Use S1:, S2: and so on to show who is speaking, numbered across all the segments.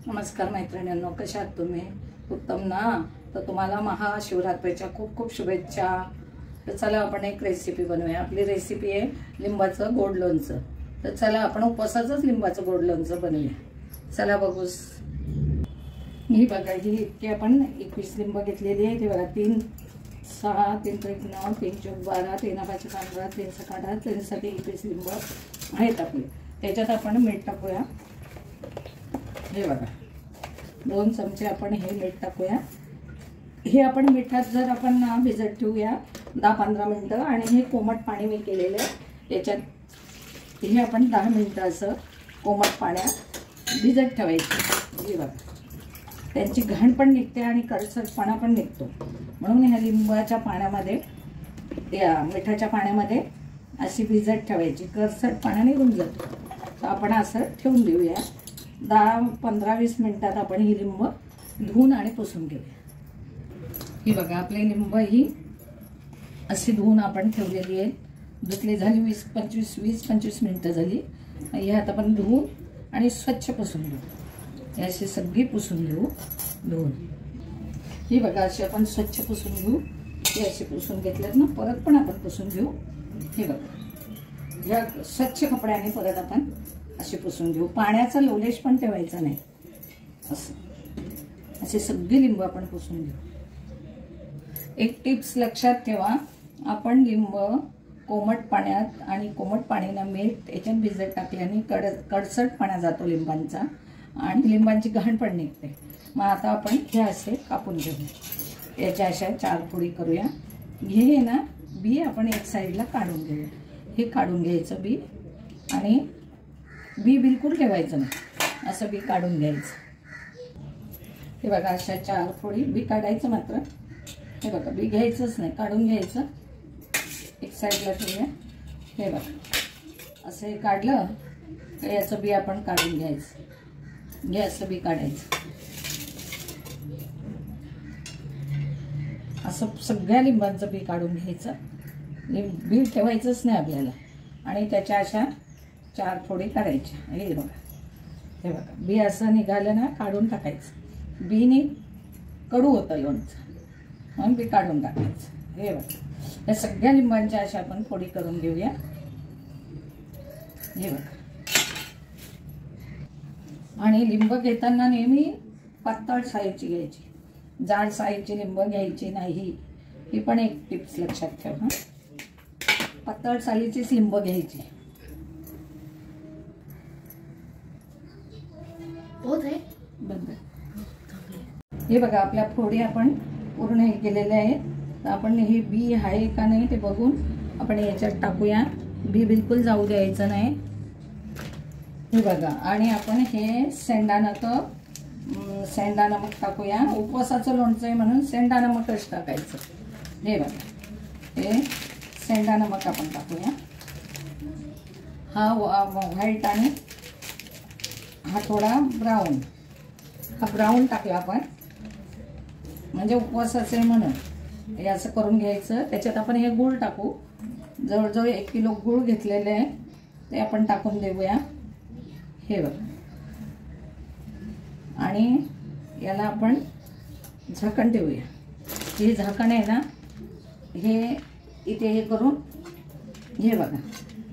S1: नमस्कार मैत्रिणींनो, कशा आहात तुम्ही? उत्तम ना? तर तुम्हाला महाशिवरात्रीच्या खूप खूप शुभेच्छा। तर चला आपण एक रेसिपी बनवूया। आपली रेसिपी आहे लिंबाचं गोड लोणचं। तर चला आपण उपवासाचंच लिंबाचं गोड लोणचं बनवूया। चला बघूस। ही बघा, ही इतकी आपण 21 लिंब घेतलेली आहे। ती बघा 3, 6, 3, 3, 9, 3, 4, 12, 3, 5, 15, 3, 6, 18, 3, 7, 21 लिंब आहेत आपले। त्याच्यात आपण मीठ टाकूया। हे बघा 2 चमचे आपण हे मीठ टाकूया। हे आपण मिठात जर आपण भिजत ठेवूया 10-15 मिनिटं। आणि हे कोमट पाणी मी केलेलं आहे याच्यात हे आपण 10 मिनिटं असं कोमट पाण्यात भिजत ठेवायचं। हे बघा त्यांची घाण पण निघते आणि कडसटपणा पण निघतो। म्हणून ह्या लिंबाच्या पाण्यामध्ये या मिठाच्या पाण्यामध्ये अशी भिजत ठेवायची, कडसटपणा निघून जातो। तर आपण असं ठेवून देऊया। 10-15-20 मिनिटात आपण ही लिंब धुवून आणि पुसून घेऊया। ही बघा आपली लिंब ही अशी धुवून आपण ठेवलेली आहे। धुतली झाली 20-25 मिनिटं झाली। ह्यात आपण धुवून आणि स्वच्छ पुसून घेऊ। ही अशी सगळी पुसून घेऊ धुवून। ही बघा अशी आपण स्वच्छ पुसून घेऊ। ही अशी पुसून घेतल्यात ना, परत पण आपण पुसून घेऊ। हे बघा या स्वच्छ कपड्याने परत आपण अशी पुसून घेऊ। पाण्याचा लवलेश पण ठेवायचा नाही। असं असे सगळी लिंब आपण पुसून घेऊ। एक टिप्स लक्षात ठेवा, आपण लिंब कोमट पाण्यात आणि कोमट पाण्याने मीठ याच्यात भिजत टाकल्याने कडसटपणा जातो लिंबांचा आणि लिंबांची घाण पण निघते। मग आता आपण हे असे कापून घेऊ। याच्या अशा 4 फोडी करूया। हे ना बी आपण एक साईडला काढून घेऊया। हे काढून घ्यायचं बी, आणि बी बिलकुल ठेवायचं नाही, असं बी काढून घ्यायचं। हे बघा अशा 4 फोडी बी काढायचं मात्र। हे बघा बी घ्यायचंच नाही, काढून घ्यायचं, एक साईडला ठेवूया। हे बघा असं हे काढलं तर याचं बी आपण काढून घ्यायचं। हे असं बी काढायचं। असं सगळ्या लिंबांचं बी काढून घ्यायचं। बी ठेवायचंच नाही आपल्याला। आणि त्याच्या अशा 4 फोडी करायच्या। हे बघा, हे बघा बी असं निघालं ना काढून टाकायचं। बीने कडू होतं लोणचं, म्हणून बी काढून टाकायचं। हे बघा या सगळ्या लिंबांच्या अशा आपण फोडी करून घेऊया। हे बघा, आणि लिंब घेताना नेहमी पातळ साईजची घ्यायची, जाड साईजची लिंब घ्यायची नाही। ही पण एक टिप्स लक्षात ठेवा। पातळ साईजचीच लिंब घ्यायची। बंद। हे बघा आपल्या फोडी आपण पूर्ण हे केलेले आहेत। तर आपण हे बी आहे का नाही ते बघून आपण याच्यात टाकूया। बी बिलकुल जाऊ द्यायचं नाही। हे बघा, आणि आपण हे सेंधा नमक टाकूया। उपवासाचं लोणचं आहे म्हणून सेंधा नमकच टाकायचं। हे बघा हे सेंधा नमक आपण टाकूया। हा व्हाईट आणि हा थोडा ब्राऊन, हा ब्राऊन टाकला आपण म्हणजे उपवासाचे म्हणून। हे असं करून घ्यायचं। त्याच्यात आपण हे गूळ टाकू। जवळजवळ 1 किलो गूळ घेतलेले आहे ते आपण टाकून देऊया। हे बघा, आणि याला आपण झाकण ठेवूया। हे झाकण आहे ना, हे इथे हे करून हे बघा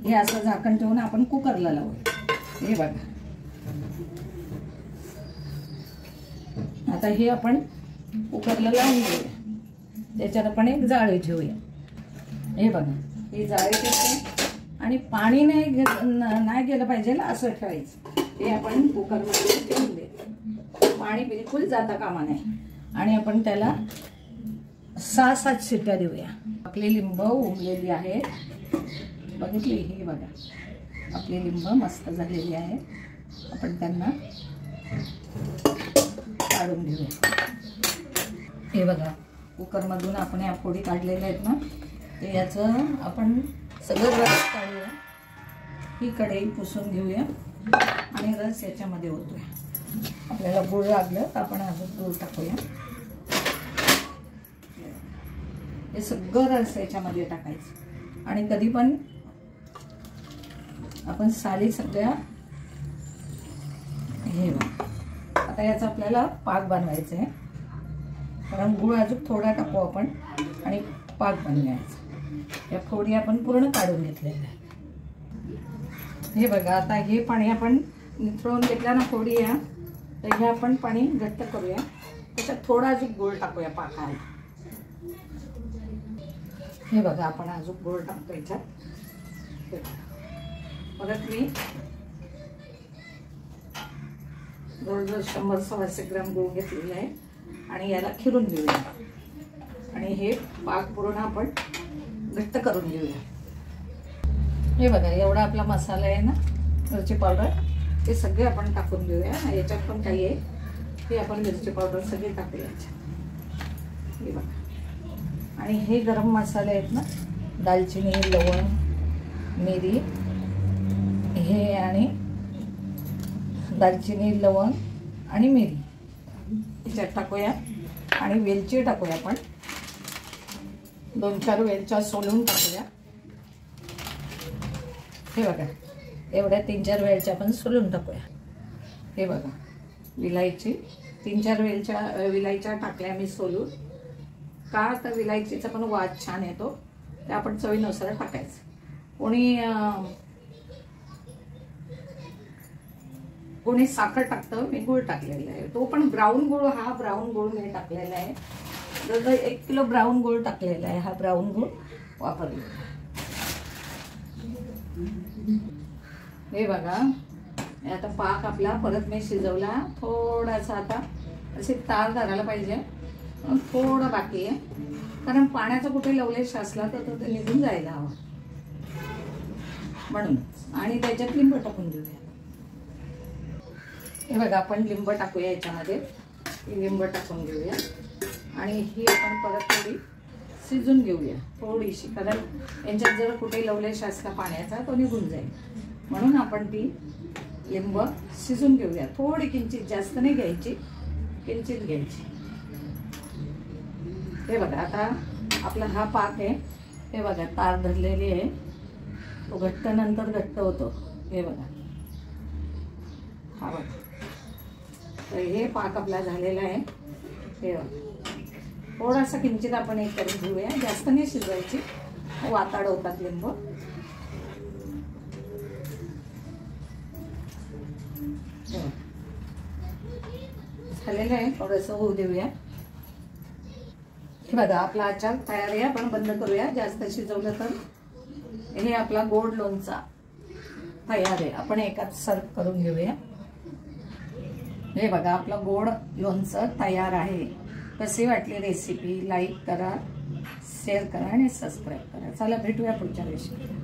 S1: हे असं झाकण ठेवून आपण कुकरला लावूया। हे बघा आता हे आपण कुकरला लावून घेऊया। त्याच्यात आपण एक जाळी ठेवूया। हे बघा ही जाळी ठेवते, आणि पाणी नाही गेलं पाहिजे असं ठेवायचं। हे आपण कुकरमध्ये ठेवून देतो। पाणी बिलकुल जाता कामा नाही। आणि आपण त्याला 6-7 शिट्ट्या देऊया। आपली लिंब उमलेली आहे, बघितली? ही बघा आपली लिंब मस्त झालेली आहे। आपण त्यांना काढून घेऊया। हे बघा कुकरमधून आपण या फोडी काढलेल्या आहेत ना, तर याचं आपण सगळं रस काढूया। ही कढई पुसून घेऊया आणि रस याच्यामध्ये ओतूया। आपल्याला गूळ लागलं तर आपण अजून गूळ टाकूया। हे सगळं रस याच्यामध्ये टाकायचं। आणि कधी पण आपण साली सगळ्या हे बघा आता याचा आपल्याला पाक बनवायचा आहे, कारण गुळ अजून थोडा टाकू आपण आणि पाक बनवायचा। या फोडी आपण पूर्ण काढून घेतलेल्या आहे। हे बघा, आता हे पाणी आपण निथळून घेतल्या ना फोडी या, तर हे आपण पाणी घट्ट करूया, त्याच्यात थोडा अजून गुळ टाकूया पाकाला। हे बघा, आपण अजून गुळ टाकतो याच्यात। परत मी जवळजवळ 100-125 ग्रॅम गुळ घेतलेला आहे आणि याला खिरून घेऊया आणि हे पाक पूर्ण आपण घट्ट करून घेऊया। हे बघा, एवढा आपला मसाला आहे ना, मिरची पावडर, हे सगळे आपण टाकून घेऊया। याच्यात पण काही आहे, हे आपण मिरची पावडर सगळे टाकूया याच्यात। हे बघा, आणि हे गरम मसाले आहेत ना, दालचिनी, लवंग, मिरी, हे आणि दालचिनी, लवंग आणि मिरी याच्यात टाकूया आणि वेलची टाकूया आपण, 2-4 वेलच्या सोलून टाकूया। हे बघा, एवढ्या 3-4 वेलच्या आपण सोलून टाकूया। हे बघा, विलायची 3-4 विलायच्या टाकल्या मी सोलून, का तर विलायचीचा पण वास छान येतो, ते आपण चवीनुसार टाकायचं। कोणी साखर टाकतं, मी गूळ टाकलेला आहे, तो पण ब्राऊन गूळ, हा ब्राऊन गूळ मी टाकलेला आहे। जर 1 किलो ब्राऊन गूळ टाकलेला आहे, हा ब्राऊन गूळ वापरलेला आहे। हे बघा, आता पाक आपला परत मी शिजवला, थोडासा आता असे तार धरायला पाहिजे, थोडा बाकी आहे, कारण पाण्याचा कुठे लवलेश असला तर तो निघून जायला हवा म्हणून। आणि त्याच्यात लिंब टाकून घेऊया। हे बघा, आपण लिंब टाकूया याच्यामध्ये, लिंब टाकून घेऊया आणि ही आपण परत थोडी शिजून घेऊया थोडीशी, कारण यांच्यात जर कुठे लवलेश असला पाण्याचा तो निघून जाईल, म्हणून आपण ती लिंब शिजून घेऊया। थोडी किंचित, जास्त नाही घ्यायची, किंचित घ्यायची। हे बघा, आता आपला हा पाक आहे, हे बघा तार धरलेली आहे, तो घट्ट नंतर घट्ट होतो। हे बघा, हा बघा, तर हे पाक आपला झालेला आहे। हे बघा, थोडासा किंचित आपण एक करून घेऊया, जास्त नाही शिजवायची, वाताड होतात लिंब। झालेलं आहे, थोडंसं होऊ देऊया। हे बघा, आपला आचार तयार आहे, आपण बंद करूया, जास्त शिजवलं तर। हे आपला गोड लोणचा तयार आहे, आपण एकात सर्व करून घेऊया। हे बघा, आपला गोड लोणचं तयार आहे। कशी वाटली रेसिपी? लाईक करा, शेअर करा आणि सबस्क्राईब करा। चला, भेटूया पुढच्या रेसिपीला।